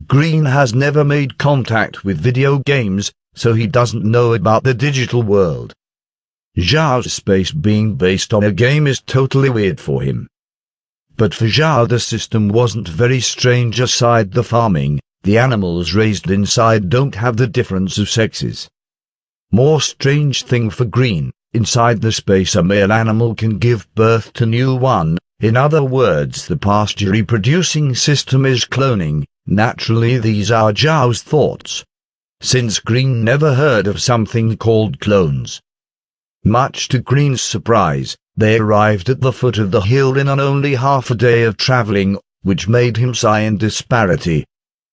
Green has never made contact with video games, so he doesn't know about the digital world. Zhao's space being based on a game is totally weird for him. But for Zhao the system wasn't very strange. Aside the farming, the animals raised inside don't have the difference of sexes. More strange thing for Green, inside the space a male animal can give birth to new one. In other words, the past reproducing system is cloning. Naturally these are Zhao's thoughts, since Green never heard of something called clones. Much to Green's surprise, they arrived at the foot of the hill in only half a day of traveling, which made him sigh in disparity.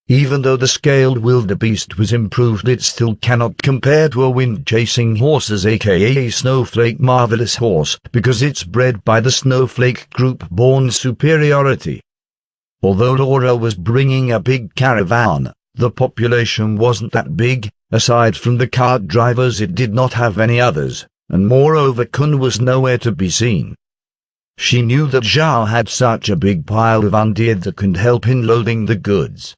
Even though the scaled wildebeest was improved, it still cannot compare to a wind-chasing horses, aka Snowflake Marvelous Horse, because it's bred by the Snowflake group born superiority. Although Laura was bringing a big caravan, the population wasn't that big. Aside from the cart drivers it did not have any others, and moreover Kun was nowhere to be seen. She knew that Zhao had such a big pile of undead that could help in loading the goods.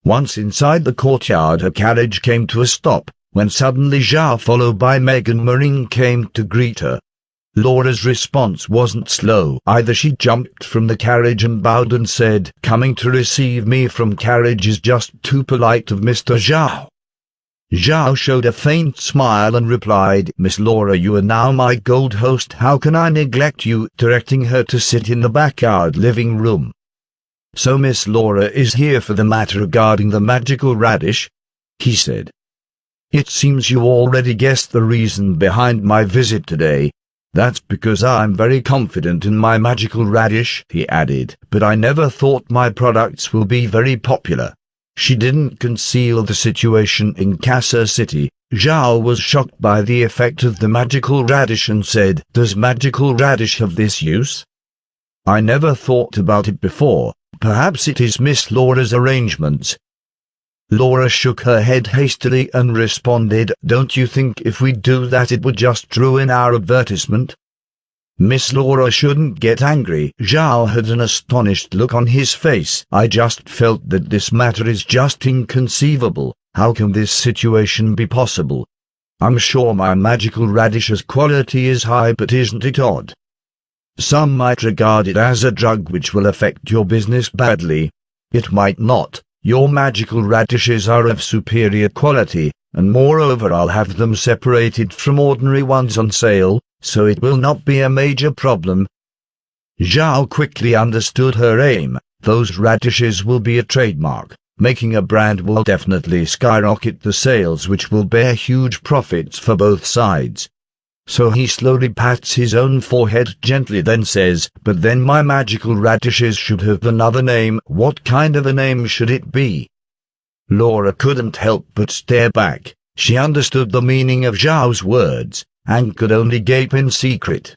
Once inside the courtyard her carriage came to a stop, when suddenly Zhao followed by Megan Marine came to greet her. Laura's response wasn't slow either. She jumped from the carriage and bowed and said, "Coming to receive me from carriage is just too polite of Mr. Zhao." Zhao showed a faint smile and replied, "Miss Laura, you are now my gold host. How can I neglect you?" directing her to sit in the backyard living room. "So Miss Laura is here for the matter regarding the magical radish?" he said. "It seems you already guessed the reason behind my visit today. That's because I'm very confident in my magical radish," he added, "but I never thought my products will be very popular." She didn't conceal the situation in Casa City. Zhao was shocked by the effect of the magical radish and said, "Does magical radish have this use? I never thought about it before. Perhaps it is Miss Laura's arrangements." Laura shook her head hastily and responded, "Don't you think if we do that it would just ruin our advertisement?" Miss Laura shouldn't get angry. Zhao had an astonished look on his face. "I just felt that this matter is just inconceivable. How can this situation be possible? I'm sure my magical radish's quality is high, but isn't it odd? Some might regard it as a drug which will affect your business badly. It might not. Your magical radishes are of superior quality, and moreover I'll have them separated from ordinary ones on sale, so it will not be a major problem." Zhao quickly understood her aim. Those radishes will be a trademark. Making a brand will definitely skyrocket the sales, which will bear huge profits for both sides. So he slowly pats his own forehead gently, then says, "But then my magical radishes should have another name. What kind of a name should it be?" Laura couldn't help but stare back. She understood the meaning of Zhao's words, and could only gape in secret.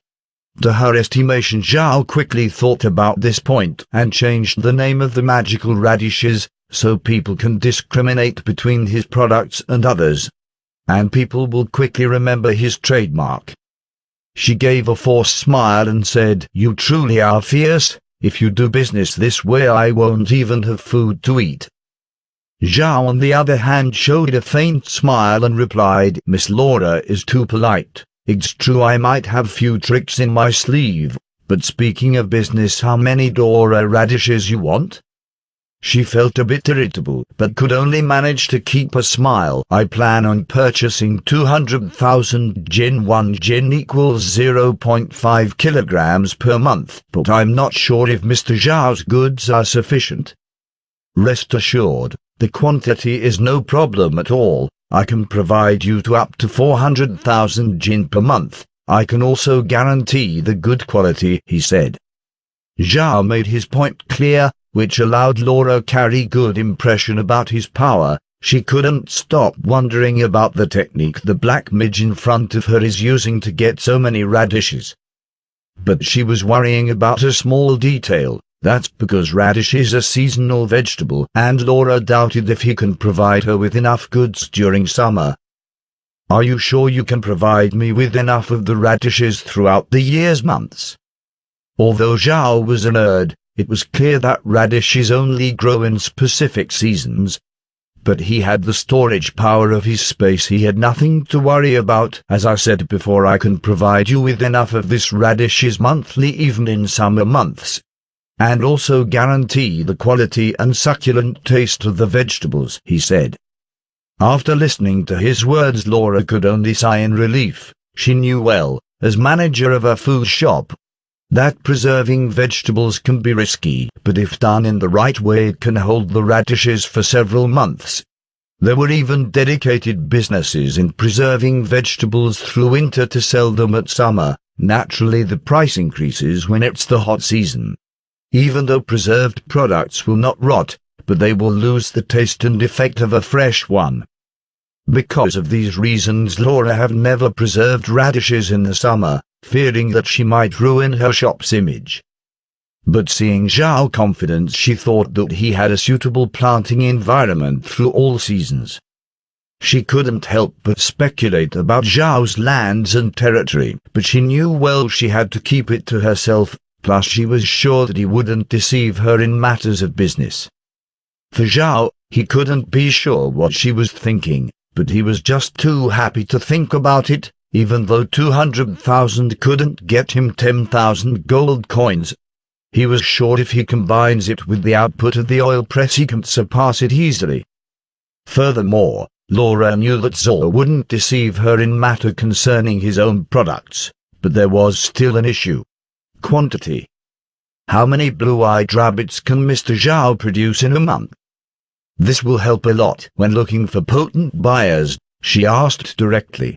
To her estimation, Zhao quickly thought about this point and changed the name of the magical radishes, so people can discriminate between his products and others, and people will quickly remember his trademark. She gave a forced smile and said, "You truly are fierce. If you do business this way I won't even have food to eat." Zhao on the other hand showed a faint smile and replied, "Miss Laura is too polite. It's true I might have few tricks in my sleeve, but speaking of business, how many Dora radishes you want?" She felt a bit irritable, but could only manage to keep a smile. "I plan on purchasing 200,000 Jin. 1 Jin equals 0.5 kilograms per month, but I'm not sure if Mr. Zhao's goods are sufficient." "Rest assured, the quantity is no problem at all. I can provide you to up to 400,000 Jin per month. I can also guarantee the good quality," he said. Zhao made his point clear, which allowed Laura carry good impression about his power. She couldn't stop wondering about the technique the black midge in front of her is using to get so many radishes. But she was worrying about a small detail. That's because radish is a seasonal vegetable, and Laura doubted if he can provide her with enough goods during summer. "Are you sure you can provide me with enough of the radishes throughout the year's months?" Although Zhao was a nerd, it was clear that radishes only grow in specific seasons. But he had the storage power of his space. He had nothing to worry about. As I said before, I can provide you with enough of this radishes monthly, even in summer months, and also guarantee the quality and succulent taste of the vegetables, he said. After listening to his words, Laura could only sigh in relief. She knew well, as manager of a food shop, that preserving vegetables can be risky, but if done in the right way it can hold the radishes for several months. There were even dedicated businesses in preserving vegetables through winter to sell them at summer. Naturally the price increases when it's the hot season. Even though preserved products will not rot, but they will lose the taste and effect of a fresh one. Because of these reasons, Laura had never preserved radishes in the summer, fearing that she might ruin her shop's image. But seeing Zhao's confidence, she thought that he had a suitable planting environment through all seasons. She couldn't help but speculate about Zhao's lands and territory, but she knew well she had to keep it to herself, plus she was sure that he wouldn't deceive her in matters of business. For Zhao, he couldn't be sure what she was thinking, but he was just too happy to think about it. Even though 200,000 couldn't get him 10,000 gold coins, he was sure if he combines it with the output of the oil press he can surpass it easily. Furthermore, Laura knew that Zhao wouldn't deceive her in matter concerning his own products, but there was still an issue. Quantity. How many blue-eyed rabbits can Mr. Zhao produce in a month? This will help a lot when looking for potent buyers, she asked directly.